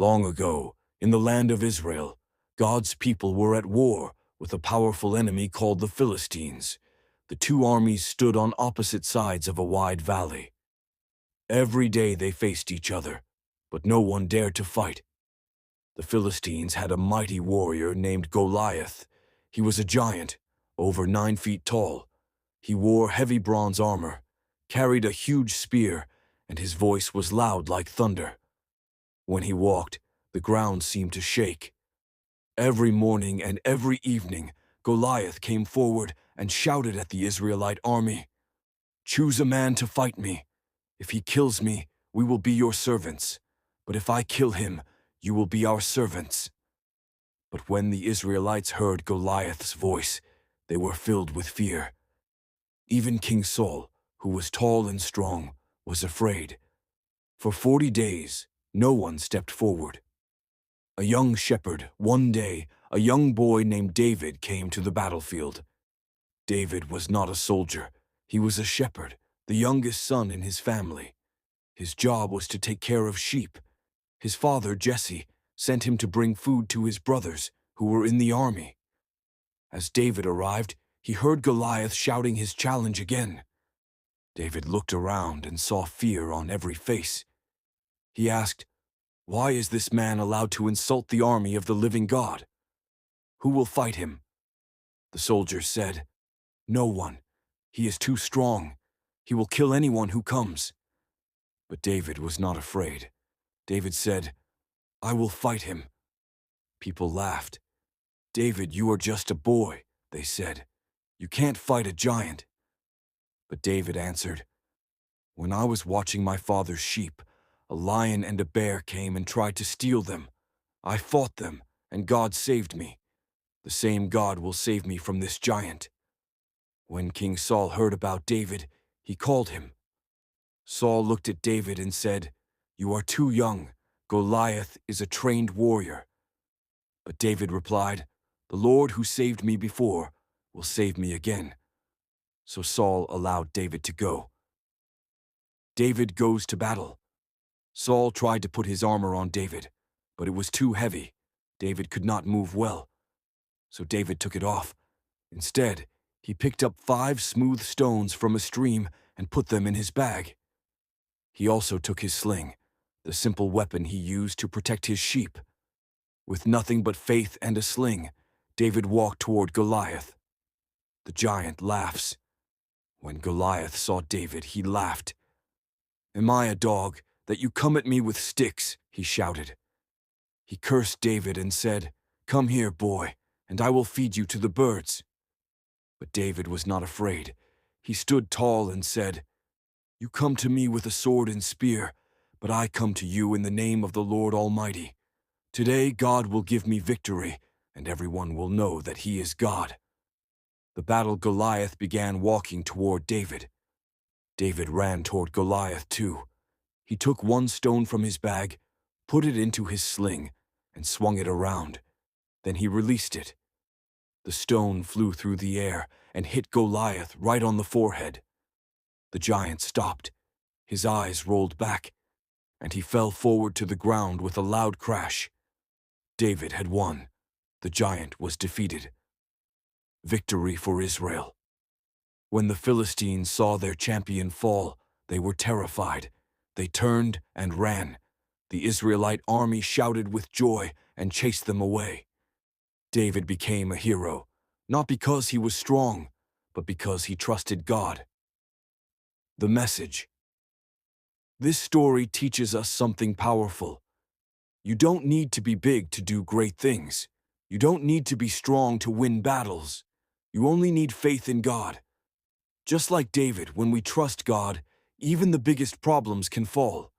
Long ago, in the land of Israel, God's people were at war with a powerful enemy called the Philistines. The two armies stood on opposite sides of a wide valley. Every day they faced each other, but no one dared to fight. The Philistines had a mighty warrior named Goliath. He was a giant, over 9 feet tall. He wore heavy bronze armor, carried a huge spear, and his voice was loud like thunder. When he walked, the ground seemed to shake. Every morning and every evening, Goliath came forward and shouted at the Israelite army, "Choose a man to fight me. If he kills me, we will be your servants. But if I kill him, you will be our servants." But when the Israelites heard Goliath's voice, they were filled with fear. Even King Saul, who was tall and strong, was afraid. For 40 days, no one stepped forward. One day, a young boy named David came to the battlefield. David was not a soldier. He was a shepherd, the youngest son in his family. His job was to take care of sheep. His father, Jesse, sent him to bring food to his brothers, who were in the army. As David arrived, he heard Goliath shouting his challenge again. David looked around and saw fear on every face. He asked, "Why is this man allowed to insult the army of the living God? Who will fight him?" The soldiers said, "No one. He is too strong. He will kill anyone who comes." But David was not afraid. David said, "I will fight him." People laughed. "David, you are just a boy," they said. "You can't fight a giant." But David answered, "When I was watching my father's sheep, a lion and a bear came and tried to steal them. I fought them, and God saved me. The same God will save me from this giant." When King Saul heard about David, he called him. Saul looked at David and said, "You are too young. Goliath is a trained warrior." But David replied, "The Lord who saved me before will save me again." So Saul allowed David to go. David goes to battle. Saul tried to put his armor on David, but it was too heavy. David could not move well. So David took it off. Instead, he picked up 5 smooth stones from a stream and put them in his bag. He also took his sling, the simple weapon he used to protect his sheep. With nothing but faith and a sling, David walked toward Goliath. The giant laughs. When Goliath saw David, he laughed. "Am I a dog, that you come at me with sticks?" he shouted. He cursed David and said, "Come here, boy, and I will feed you to the birds." But David was not afraid. He stood tall and said, "You come to me with a sword and spear, but I come to you in the name of the Lord Almighty. Today God will give me victory, and everyone will know that he is God." The battle Goliath began walking toward David. David ran toward Goliath too. He took 1 stone from his bag, put it into his sling, and swung it around. Then he released it. The stone flew through the air and hit Goliath right on the forehead. The giant stopped. His eyes rolled back, and he fell forward to the ground with a loud crash. David had won. The giant was defeated. Victory for Israel. When the Philistines saw their champion fall, they were terrified. They turned and ran. The Israelite army shouted with joy and chased them away. David became a hero, not because he was strong, but because he trusted God. The message. This story teaches us something powerful. You don't need to be big to do great things. You don't need to be strong to win battles. You only need faith in God. Just like David, when we trust God, even the biggest problems can fall.